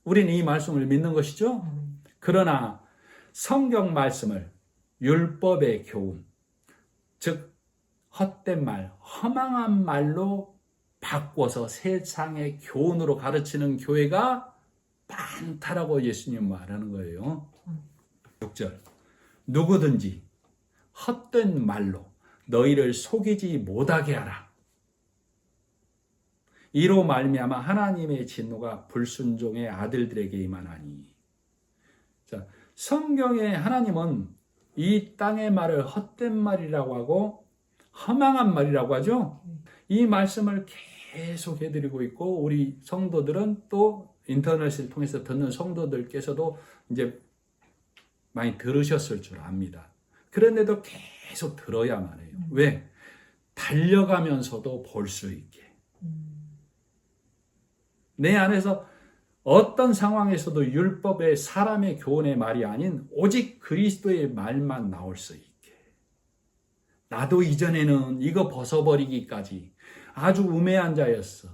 우리는 이 말씀을 믿는 것이죠. 그러나 성경 말씀을 율법의 교훈, 즉 헛된 말, 허망한 말로 바꿔서 세상의 교훈으로 가르치는 교회가 많다라고 예수님 말하는 거예요. 6절, 누구든지 헛된 말로 너희를 속이지 못하게 하라. 이로 말미암아 하나님의 진노가 불순종의 아들들에게 임하나니. 자, 성경의 하나님은 이 땅의 말을 헛된 말이라고 하고 허망한 말이라고 하죠. 이 말씀을 계속 해드리고 있고 우리 성도들은 또 인터넷을 통해서 듣는 성도들께서도 이제 많이 들으셨을 줄 압니다. 그런데도 계속 들어야만 해요. 왜? 달려가면서도 볼 수 있게. 내 안에서 어떤 상황에서도 율법의 사람의 교훈의 말이 아닌 오직 그리스도의 말만 나올 수 있게. 나도 이전에는 이거 벗어버리기까지 아주 우매한 자였어.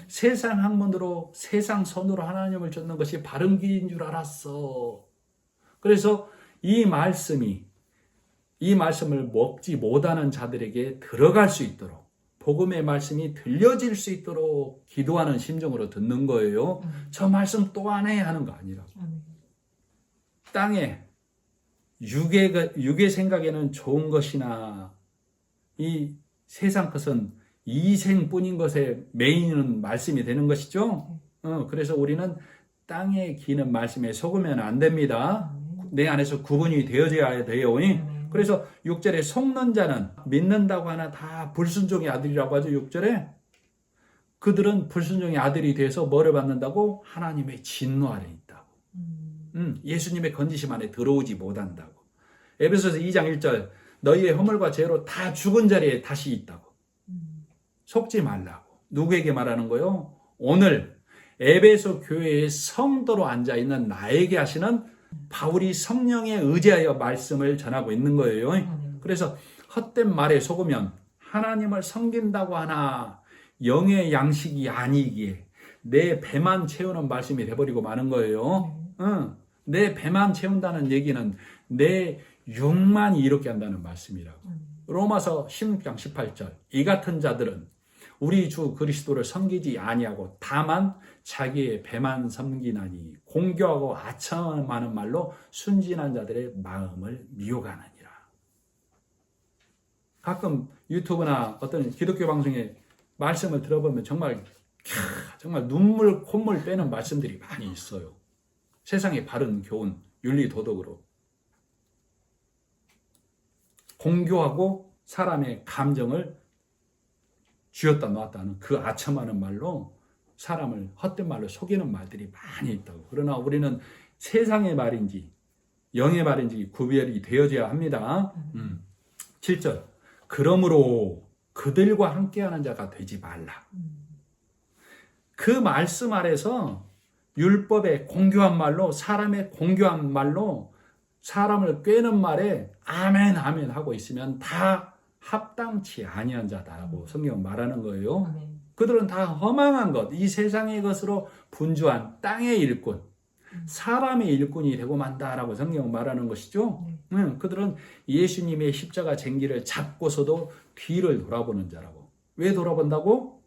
세상 학문으로 세상 선으로 하나님을 쫓는 것이 바른 길인 줄 알았어. 그래서 이 말씀을 먹지 못하는 자들에게 들어갈 수 있도록 복음의 말씀이 들려질 수 있도록 기도하는 심정으로 듣는 거예요. 저 말씀 또 안 해 하는 거 아니라고. 땅에 육의 생각에는 좋은 것이나 이 세상 것은 이생뿐인 것에 메인은 말씀이 되는 것이죠. 그래서 우리는 땅에 기는 말씀에 속으면 안 됩니다. 내 안에서 구분이 되어져야 돼요. 그래서 6절에 속는 자는 믿는다고 하나 다 불순종의 아들이라고 하죠. 6절에 그들은 불순종의 아들이 돼서 뭐를 받는다고? 하나님의 진노 아래 있다고. 예수님의 건지심 안에 들어오지 못한다고. 에베소서 2장 1절 너희의 허물과 죄로 다 죽은 자리에 다시 있다고. 속지 말라고. 누구에게 말하는 거요? 오늘 에베소 교회의 성도로 앉아있는 나에게 하시는 바울이 성령에 의지하여 말씀을 전하고 있는 거예요. 그래서 헛된 말에 속으면 하나님을 섬긴다고 하나 영의 양식이 아니기에 내 배만 채우는 말씀이 돼버리고 마는 거예요. 내 배만 채운다는 얘기는 내 육만 이롭게 한다는 말씀이라고. 로마서 16장 18절 이 같은 자들은 우리 주 그리스도를 섬기지 아니하고 다만 자기의 배만 섬기나니 공교하고 아첨하는 말로 순진한 자들의 마음을 미혹하느니라. 가끔 유튜브나 어떤 기독교 방송에 말씀을 들어보면 정말 눈물 콧물 빼는 말씀들이 많이 있어요. 세상의 바른 교훈, 윤리 도덕으로 공교하고 사람의 감정을 쥐었다 놨다는 그 아첨하는 말로 사람을 헛된 말로 속이는 말들이 많이 있다고. 그러나 우리는 세상의 말인지 영의 말인지 구별이 되어져야 합니다. 7절 그러므로 그들과 함께하는 자가 되지 말라. 그 말씀 아래서 율법의 공교한 말로 사람의 공교한 말로 사람을 꾀는 말에 아멘 아멘 하고 있으면 다 합당치 아니한 자다라고 성경은 말하는 거예요. 아멘. 그들은 다 허망한 것, 이 세상의 것으로 분주한 땅의 일꾼, 사람의 일꾼이 되고 만다라고 성경은 말하는 것이죠. 그들은 예수님의 십자가 쟁기를 잡고서도 뒤를 돌아보는 자라고. 왜 돌아본다고?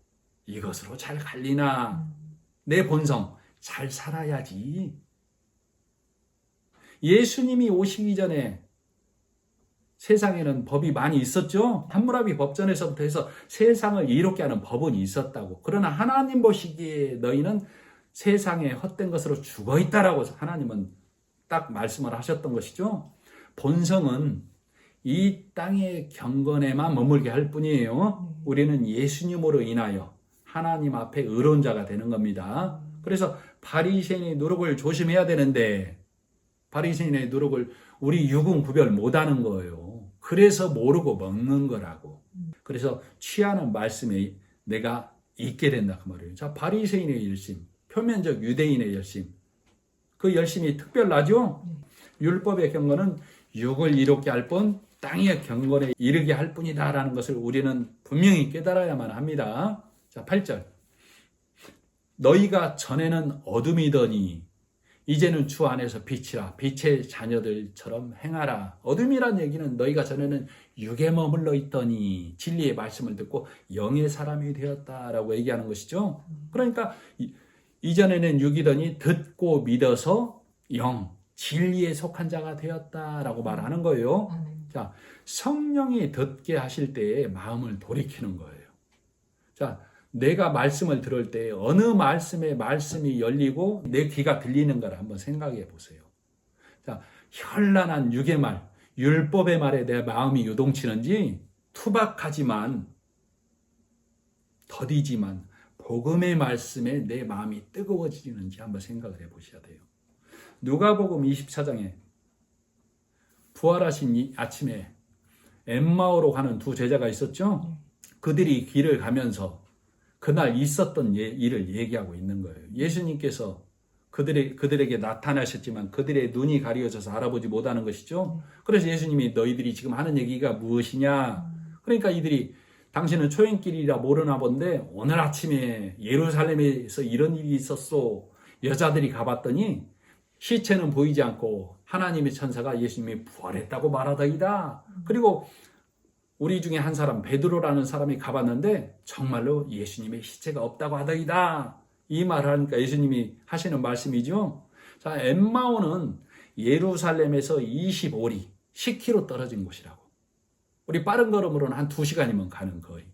이것으로 잘 갈리나? 내 본성 잘 살아야지. 예수님이 오시기 전에 세상에는 법이 많이 있었죠. 함무라비 법전에서부터 해서 세상을 이롭게 하는 법은 있었다고. 그러나 하나님 보시기에 너희는 세상에 헛된 것으로 죽어 있다라고 하나님은 딱 말씀을 하셨던 것이죠. 본성은 이 땅의 경건에만 머물게 할 뿐이에요. 우리는 예수님으로 인하여 하나님 앞에 의로운 자가 되는 겁니다. 그래서 바리새인의 누룩을 조심해야 되는데 바리새인의 누룩을 우리 육은 구별 못하는 거예요. 그래서 모르고 먹는 거라고. 그래서 취하는 말씀에 내가 있게 된다 그 말이에요. 자, 바리새인의 열심, 표면적 유대인의 열심, 그 열심이 특별하죠. 율법의 경건은 육을 이롭게 할 뿐 땅의 경건에 이르게 할 뿐이다라는 것을 우리는 분명히 깨달아야만 합니다. 자, 8절. 너희가 전에는 어둠이더니 이제는 주 안에서 빛이라. 빛의 자녀들처럼 행하라. 어둠이란 얘기는 너희가 전에는 육에 머물러 있더니 진리의 말씀을 듣고 영의 사람이 되었다라고 얘기하는 것이죠. 그러니까 이전에는 육이더니 듣고 믿어서 영, 진리에 속한 자가 되었다라고 말하는 거예요. 자, 성령이 듣게 하실 때에 마음을 돌이키는 거예요. 자, 내가 말씀을 들을 때 어느 말씀에 말씀이 열리고 내 귀가 들리는가를 한번 생각해 보세요. 자, 현란한 육의 말, 율법의 말에 내 마음이 요동치는지 투박하지만 더디지만 복음의 말씀에 내 마음이 뜨거워지는지 한번 생각을 해 보셔야 돼요. 누가복음 24장에 부활하신 이 아침에 엠마오로 가는 두 제자가 있었죠. 그들이 길을 가면서 그날 있었던 일을 얘기하고 있는 거예요. 예수님께서 그들에게 나타나셨지만 그들의 눈이 가려져서 알아보지 못하는 것이죠. 그래서 예수님이 너희들이 지금 하는 얘기가 무엇이냐? 그러니까 이들이 당신은 초행길이라 모르나 본데 오늘 아침에 예루살렘에서 이런 일이 있었소. 여자들이 가봤더니 시체는 보이지 않고 하나님의 천사가 예수님이 부활했다고 말하더이다. 그리고 우리 중에 한 사람 베드로라는 사람이 가봤는데 정말로 예수님의 시체가 없다고 하더이다. 이 말을 하니까 예수님이 하시는 말씀이죠. 자, 엠마오는 예루살렘에서 25리, 10km 떨어진 곳이라고. 우리 빠른 걸음으로는 한 2시간이면 가는 거의.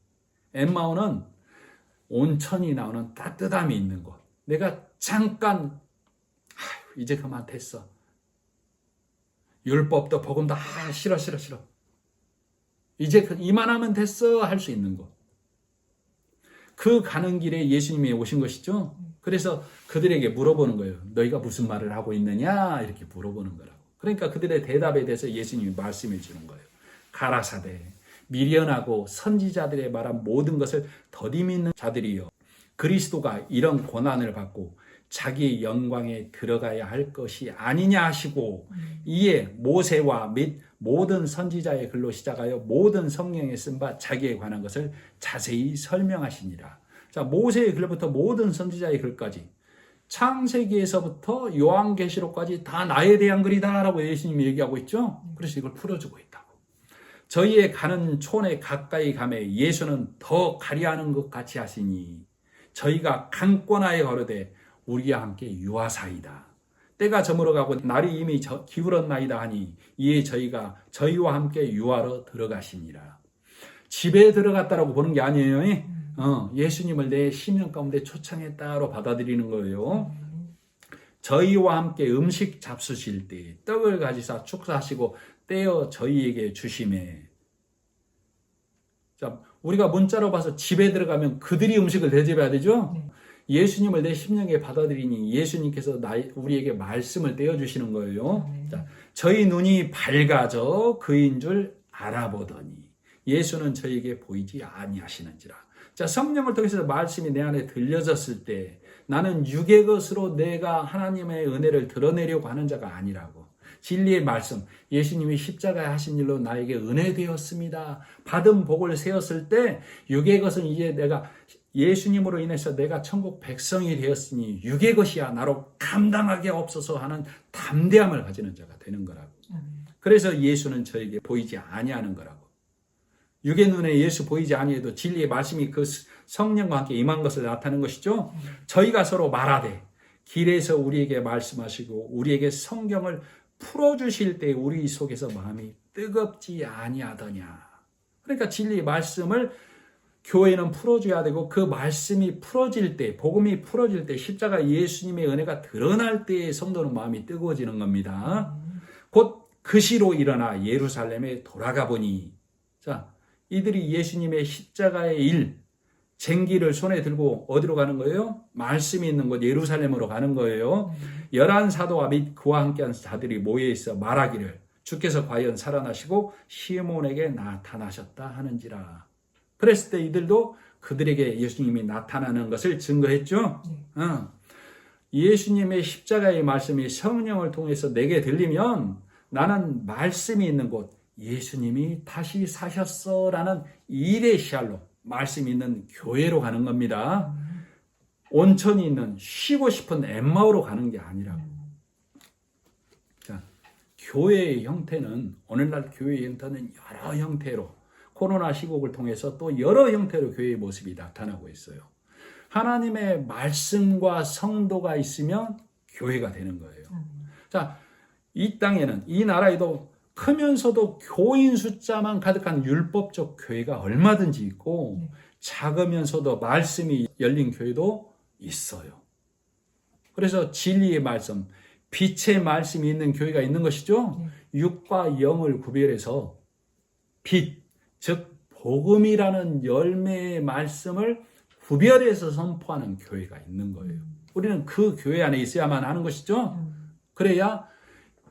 엠마오는 온천이 나오는 따뜻함이 있는 곳. 내가 잠깐 이제 그만 됐어. 율법도 복음도 싫어. 이제 이만하면 됐어 할 수 있는 곳. 그 가는 길에 예수님이 오신 것이죠. 그래서 그들에게 물어보는 거예요. 너희가 무슨 말을 하고 있느냐? 이렇게 물어보는 거라고. 그러니까 그들의 대답에 대해서 예수님이 말씀해 주는 거예요. 가라사대 미련하고 선지자들의 말한 모든 것을 더디 믿는 자들이요. 그리스도가 이런 고난을 받고 자기 영광에 들어가야 할 것이 아니냐 하시고 이에 모세와 및 모든 선지자의 글로 시작하여 모든 성경에 쓴 바 자기에 관한 것을 자세히 설명하시니라. 자, 모세의 글부터 모든 선지자의 글까지 창세기에서부터 요한계시록까지 다 나에 대한 글이다라고 예수님이 얘기하고 있죠. 그래서 이걸 풀어주고 있다고. 저희의 가는 촌에 가까이 가매 예수는 더 가리하는 것 같이 하시니 저희가 강권하에 거르되 우리와 함께 유하사이다. 때가 저물어가고 날이 이미 기울었나이다 하니 이에 저희가 저희와 함께 유하러 들어가시니라. 집에 들어갔다라고 보는 게 아니에요. 예수님을 내 심령 가운데 초청했다로 받아들이는 거예요. 저희와 함께 음식 잡수실 때 떡을 가지사 축사하시고 떼어 저희에게 주시매. 자, 우리가 문자로 봐서 집에 들어가면 그들이 음식을 대접해야 되죠. 예수님을 내 심령에 받아들이니 예수님께서 우리에게 말씀을 떼어주시는 거예요. 자, 저희 눈이 밝아져 그인 줄 알아보더니 예수는 저에게 보이지 아니하시는지라. 자, 성령을 통해서 말씀이 내 안에 들려졌을 때 나는 육의 것으로 내가 하나님의 은혜를 드러내려고 하는 자가 아니라고. 진리의 말씀, 예수님이 십자가에 하신 일로 나에게 은혜 되었습니다. 받은 복을 세웠을 때 육의 것은 이제 내가 예수님으로 인해서 내가 천국 백성이 되었으니 육의 것이야 나로 감당하게 없어서 하는 담대함을 가지는 자가 되는 거라고. 그래서 예수는 저에게 보이지 아니하는 거라고. 육의 눈에 예수 보이지 아니해도 진리의 말씀이 그 성령과 함께 임한 것을 나타내는 것이죠. 저희가 서로 말하되 길에서 우리에게 말씀하시고 우리에게 성경을 풀어주실 때 우리 속에서 마음이 뜨겁지 아니하더냐. 그러니까 진리의 말씀을 교회는 풀어줘야 되고 그 말씀이 풀어질 때, 복음이 풀어질 때, 십자가 예수님의 은혜가 드러날 때 성도는 마음이 뜨거워지는 겁니다. 곧 그 시로 일어나 예루살렘에 돌아가 보니, 자, 이들이 예수님의 십자가의 일, 쟁기를 손에 들고 어디로 가는 거예요? 말씀이 있는 곳 예루살렘으로 가는 거예요. 11 사도와 및 그와 함께한 자들이 모여 있어 말하기를 주께서 과연 살아나시고 시몬에게 나타나셨다 하는지라. 그랬을 때 이들도 그들에게 예수님이 나타나는 것을 증거했죠. 예수님의 십자가의 말씀이 성령을 통해서 내게 들리면 나는 말씀이 있는 곳 예수님이 다시 사셨어라는 일의 시알로 말씀이 있는 교회로 가는 겁니다. 온천이 있는 쉬고 싶은 엠마오로 가는 게 아니라고. 자, 교회의 형태는 오늘날 교회의 형태는 여러 형태로 코로나 시국을 통해서 또 여러 형태로 교회의 모습이 나타나고 있어요. 하나님의 말씀과 성도가 있으면 교회가 되는 거예요. 자, 이 땅에는 이 나라에도 크면서도 교인 숫자만 가득한 율법적 교회가 얼마든지 있고 작으면서도 말씀이 열린 교회도 있어요. 그래서 진리의 말씀, 빛의 말씀이 있는 교회가 있는 것이죠. 육과 영을 구별해서 빛, 즉 복음이라는 열매의 말씀을 구별해서 선포하는 교회가 있는 거예요. 우리는 그 교회 안에 있어야만 하는 것이죠. 그래야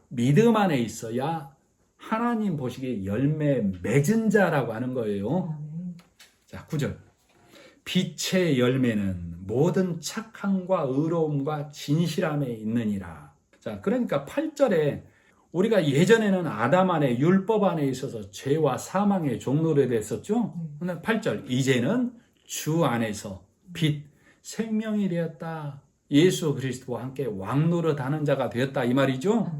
믿음 안에 있어야 하나님 보시기에 열매 맺은 자라고 하는 거예요. 자, 9절. 빛의 열매는 모든 착함과 의로움과 진실함에 있느니라. 자, 그러니까 8절에 우리가 예전에는 아담 안에 율법 안에 있어서 죄와 사망의 종노릇에 됐었죠. 8절. 이제는 주 안에서 빛, 생명이 되었다. 예수 그리스도와 함께 왕노릇하는 자가 되었다 이 말이죠.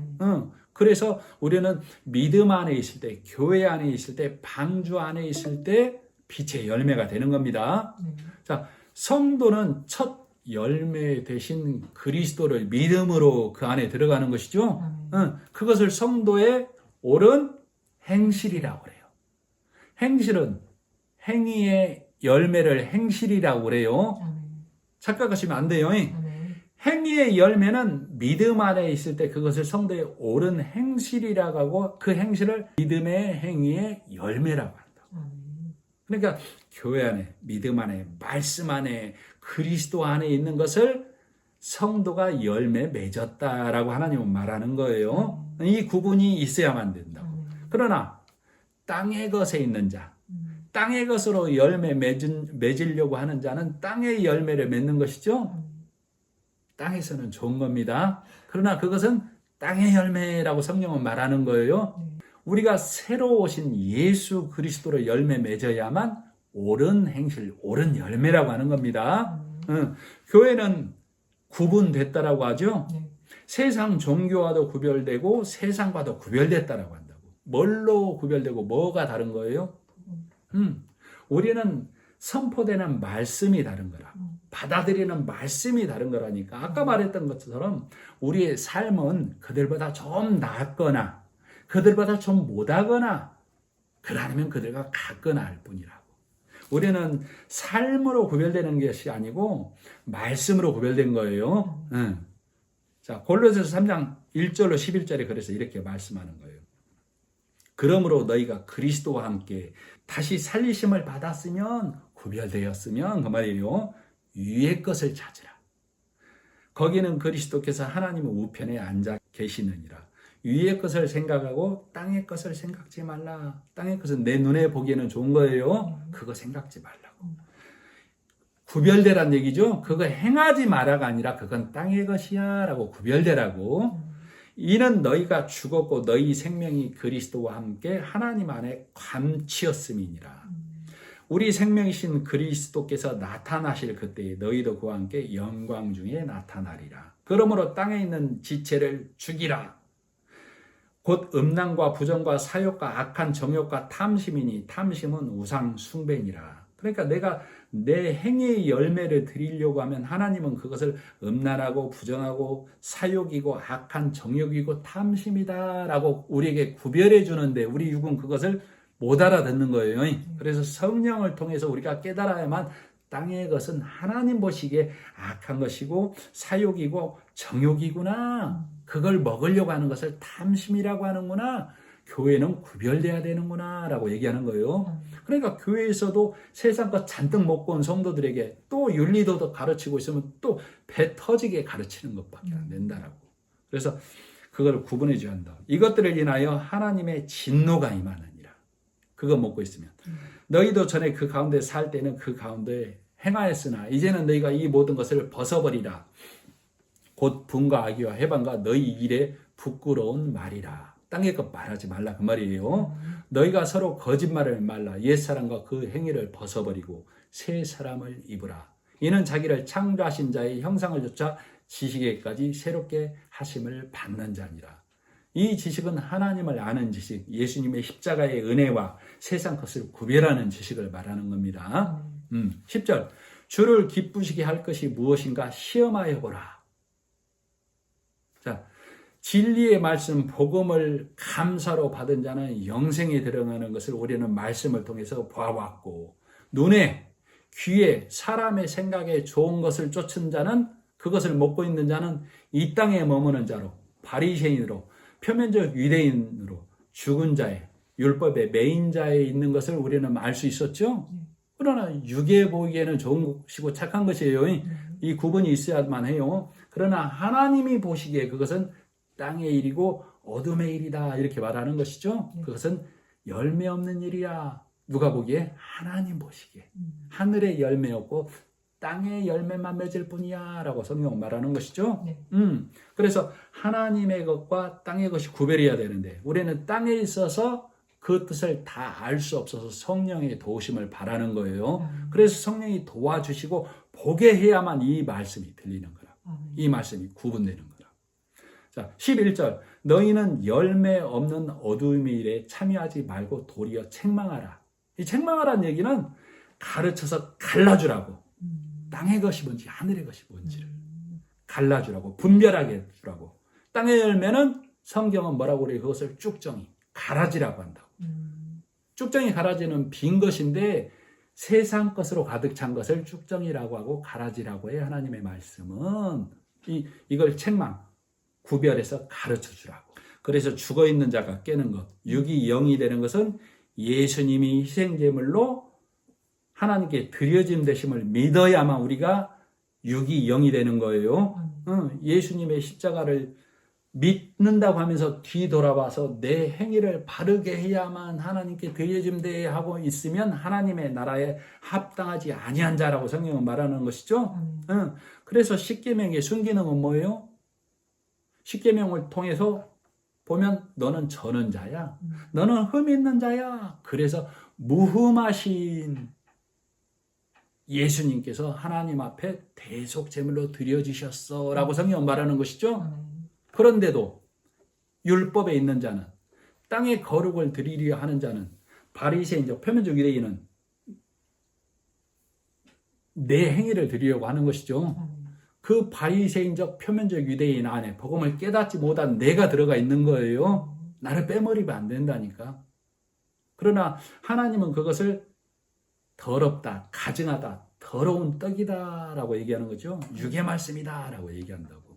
그래서 우리는 믿음 안에 있을 때, 교회 안에 있을 때, 방주 안에 있을 때 빛의 열매가 되는 겁니다. 자, 성도는 첫 열매 대신 그리스도를 믿음으로 그 안에 들어가는 것이죠. 그것을 성도의 옳은 행실이라고 그래요. 행실은 행위의 열매를 행실이라고 그래요. 착각하시면 안 돼요. 행위의 열매는 믿음 안에 있을 때 그것을 성도의 옳은 행실이라고 하고 그 행실을 믿음의 행위의 열매라고 한다고. 그러니까 교회 안에, 믿음 안에, 말씀 안에, 그리스도 안에 있는 것을 성도가 열매 맺었다라고 하나님은 말하는 거예요. 이 구분이 있어야만 된다고. 그러나 땅의 것에 있는 자, 땅의 것으로 열매 맺으려고 하는 자는 땅의 열매를 맺는 것이죠. 땅에서는 좋은 겁니다. 그러나 그것은 땅의 열매라고 성령은 말하는 거예요. 우리가 새로 오신 예수 그리스도로 열매 맺어야만 옳은 행실, 옳은 열매라고 하는 겁니다. 교회는 구분됐다라고 하죠. 세상 종교와도 구별되고 세상과도 구별됐다라고 한다고. 뭘로 구별되고 뭐가 다른 거예요? 우리는 선포되는 말씀이 다른 거라. 받아들이는 말씀이 다른 거라니까. 아까 말했던 것처럼 우리의 삶은 그들보다 좀 낫거나 그들보다 좀 못하거나 그러면 그들과 같거나 할 뿐이라고. 우리는 삶으로 구별되는 것이 아니고 말씀으로 구별된 거예요. 자, 골로새서 3장 1절로 11절에 그래서 이렇게 말씀하는 거예요. 그러므로 너희가 그리스도와 함께 다시 살리심을 받았으면 구별되었으면 그 말이에요. 위의 것을 찾으라. 거기는 그리스도께서 하나님의 우편에 앉아 계시느니라. 위의 것을 생각하고 땅의 것을 생각지 말라. 땅의 것은 내 눈에 보기에는 좋은 거예요. 그거 생각지 말라고. 구별되란 얘기죠. 그거 행하지 마라가 아니라 그건 땅의 것이야 라고 구별되라고. 이는 너희가 죽었고 너희 생명이 그리스도와 함께 하나님 안에 감치었음이니라. 우리 생명이신 그리스도께서 나타나실 그때에 너희도 그와 함께 영광 중에 나타나리라. 그러므로 땅에 있는 지체를 죽이라. 곧 음란과 부정과 사욕과 악한 정욕과 탐심이니 탐심은 우상 숭배니라. 그러니까 내가 내 행위의 열매를 드리려고 하면 하나님은 그것을 음란하고 부정하고 사욕이고 악한 정욕이고 탐심이다라고 우리에게 구별해 주는데 우리 육은 그것을 못 알아듣는 거예요. 그래서 성령을 통해서 우리가 깨달아야만 땅의 것은 하나님 보시기에 악한 것이고 사욕이고 정욕이구나. 그걸 먹으려고 하는 것을 탐심이라고 하는구나. 교회는 구별돼야 되는구나 라고 얘기하는 거예요. 그러니까 교회에서도 세상 것 잔뜩 먹고 온 성도들에게 또 윤리도덕 가르치고 있으면 또 배 터지게 가르치는 것밖에 안 된다라고. 그래서 그걸 구분해 줘야 한다. 이것들을 인하여 하나님의 진노가 임하느니라. 그거 먹고 있으면. 너희도 전에 그 가운데 살 때는 그 가운데 행하였으나 이제는 너희가 이 모든 것을 벗어버리라. 곧 분과 악의와 해방과 너희 일에 부끄러운 말이라. 땅의 것 말하지 말라 그 말이에요. 너희가 서로 거짓말을 말라. 옛사람과 그 행위를 벗어버리고 새 사람을 입으라. 이는 자기를 창조하신 자의 형상을 좇아 지식에까지 새롭게 하심을 받는 자니라. 이 지식은 하나님을 아는 지식, 예수님의 십자가의 은혜와 세상 것을 구별하는 지식을 말하는 겁니다. 10절 주를 기쁘시게 할 것이 무엇인가 시험하여 보라. 자, 진리의 말씀, 복음을 감사로 받은 자는 영생에 들어가는 것을 우리는 말씀을 통해서 보아왔고, 눈에, 귀에, 사람의 생각에 좋은 것을 쫓은 자는, 그것을 먹고 있는 자는 이 땅에 머무는 자로, 바리새인으로, 표면적 유대인으로, 죽은 자의, 율법의 매인자에 있는 것을 우리는 알 수 있었죠? 그러나 육에 보기에는 좋은 것이고 착한 것이에요. 이 구분이 있어야만 해요. 그러나 하나님이 보시기에 그것은 땅의 일이고 어둠의 일이다 이렇게 말하는 것이죠. 그것은 열매 없는 일이야. 누가 보기에? 하나님 보시기에. 하늘의 열매였고 땅의 열매만 맺을 뿐이야 라고 성경은 말하는 것이죠. 그래서 하나님의 것과 땅의 것이 구별해야 되는데 우리는 땅에 있어서 그 뜻을 다 알 수 없어서 성령의 도우심을 바라는 거예요. 그래서 성령이 도와주시고 보게 해야만 이 말씀이 들리는 거라. 이 말씀이 구분되는 거라. 자, 11절 너희는 열매 없는 어두움의 일에 참여하지 말고 도리어 책망하라. 이 책망하라는 얘기는 가르쳐서 갈라주라고. 땅의 것이 뭔지 하늘의 것이 뭔지를 갈라주라고, 분별하게 해주라고. 땅의 열매는 성경은 뭐라고 그래요? 그것을 쭉정이 가라지라고 한다고. 쭉정이 가라지는 빈 것인데 세상 것으로 가득 찬 것을 쭉정이라고 하고 가라지라고 해요. 하나님의 말씀은 이걸 책망, 구별해서 가르쳐 주라고. 그래서 죽어있는 자가 깨는 것, 육이 영이 되는 것은 예수님이 희생제물로 하나님께 드려진 되심을 믿어야만 우리가 육이 영이 되는 거예요. 예수님의 십자가를 믿는다고 하면서 뒤돌아봐서 내 행위를 바르게 해야만 하나님께 드려짐돼 하고 있으면 하나님의 나라에 합당하지 아니한 자라고 성경은 말하는 것이죠. 그래서 십계명의 순기능은 뭐예요? 십계명을 통해서 보면 너는 저는 자야. 너는 흠 있는 자야. 그래서 무흠하신 예수님께서 하나님 앞에 대속 제물로 드려지셨어 라고 성경은 말하는 것이죠. 그런데도 율법에 있는 자는 땅에 거룩을 드리려 하는 자는 바리새인적 표면적 유대인은 내 행위를 드리려고 하는 것이죠. 그 바리새인적 표면적 유대인 안에 복음을 깨닫지 못한 내가 들어가 있는 거예요. 나를 빼버리면 안 된다니까. 그러나 하나님은 그것을 더럽다, 가증하다, 더러운 떡이다 라고 얘기하는 거죠. 육의 말씀이다 라고 얘기한다고.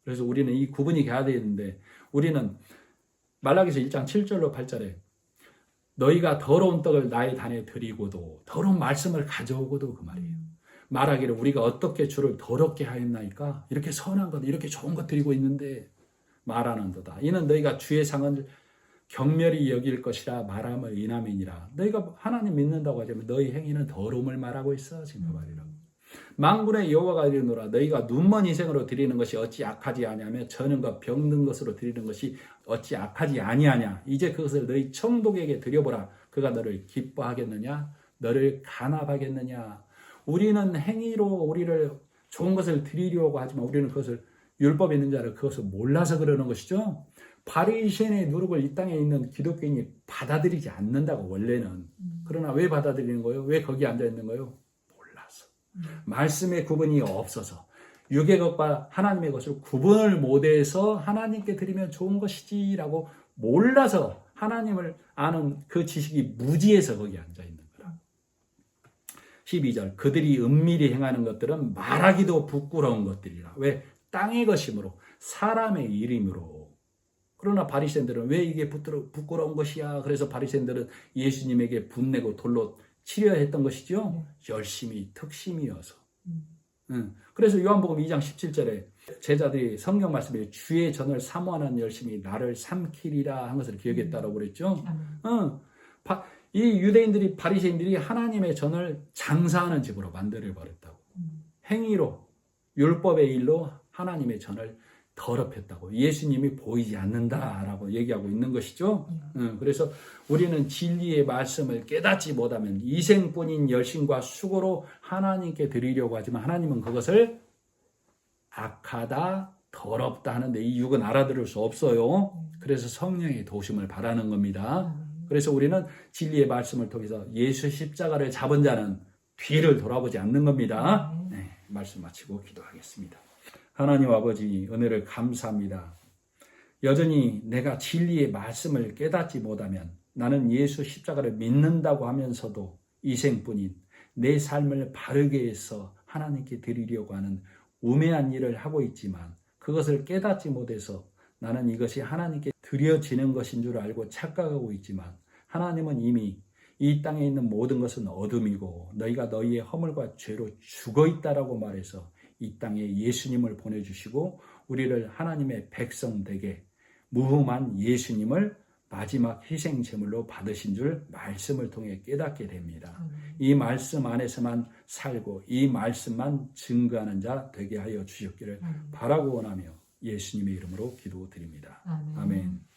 그래서 우리는 이 구분이 가야 되는데 우리는 말라기서 1장 7절로 8절에 너희가 더러운 떡을 나의 단에 드리고도 더러운 말씀을 가져오고도 그 말이에요. 말하기를 우리가 어떻게 주를 더럽게 하였나이까? 이렇게 선한 것, 이렇게 좋은 것 드리고 있는데 말하는도다. 이는 너희가 주의 상을 경멸히 여길 것이라 말함을 인함이니라. 너희가 하나님 믿는다고 하자면 너희 행위는 더러움을 말하고 있어. 지금 그 말이라고. 만군의 여호와가 이르노라 너희가 눈먼 희생으로 드리는 것이 어찌 악하지 아니하며 저는과 병든 것으로 드리는 것이 어찌 악하지 아니하냐. 이제 그것을 너희 청독에게 드려보라. 그가 너를 기뻐하겠느냐 너를 간합하겠느냐. 우리는 행위로 우리를 좋은 것을 드리려고 하지만 우리는 그것을 율법에 있는 자를 그것을 몰라서 그러는 것이죠. 바리새인의 누룩을 이 땅에 있는 기독교인이 받아들이지 않는다고 원래는. 그러나 왜 받아들이는 거예요? 왜 거기 앉아 있는 거예요? 몰라서. 말씀의 구분이 없어서 육의 것과 하나님의 것을 구분을 못해서 하나님께 드리면 좋은 것이지라고 몰라서 하나님을 아는 그 지식이 무지해서 거기 앉아 있는 거라. 12절 그들이 은밀히 행하는 것들은 말하기도 부끄러운 것들이라. 왜? 땅의 것이므로 사람의 이름으로. 그러나 바리새인들은 왜 이게 부끄러운 것이야? 그래서 바리새인들은 예수님에게 분내고 돌로 치려 했던 것이죠. 열심히 특심이어서. 그래서 요한복음 2장 17절에 제자들이 성경 말씀에 주의 전을 사모하는 열심히 나를 삼키리라 한 것을 기억했다라고 그랬죠. 이 유대인들이 바리새인들이 하나님의 전을 장사하는 집으로 만들어 버렸다고. 행위로 율법의 일로 하나님의 전을 더럽혔다고. 예수님이 보이지 않는다라고 얘기하고 있는 것이죠. 그래서 우리는 진리의 말씀을 깨닫지 못하면 이생뿐인 열심과 수고로 하나님께 드리려고 하지만 하나님은 그것을 악하다, 더럽다 하는데 이 육은 알아들을 수 없어요. 그래서 성령의 도심을 바라는 겁니다. 그래서 우리는 진리의 말씀을 통해서 예수 십자가를 잡은 자는 뒤를 돌아보지 않는 겁니다. 네, 말씀 마치고 기도하겠습니다. 하나님 아버지 은혜를 감사합니다. 여전히 내가 진리의 말씀을 깨닫지 못하면 나는 예수 십자가를 믿는다고 하면서도 이생뿐인 내 삶을 바르게 해서 하나님께 드리려고 하는 우매한 일을 하고 있지만 그것을 깨닫지 못해서 나는 이것이 하나님께 드려지는 것인 줄 알고 착각하고 있지만 하나님은 이미 이 땅에 있는 모든 것은 어둠이고 너희가 너희의 허물과 죄로 죽어있다라고 말해서 이 땅에 예수님을 보내주시고 우리를 하나님의 백성 되게 무흠한 예수님을 마지막 희생 제물로 받으신 줄 말씀을 통해 깨닫게 됩니다. 이 말씀 안에서만 살고 이 말씀만 증거하는 자 되게 하여 주셨기를 바라고 원하며 예수님의 이름으로 기도드립니다. 아멘.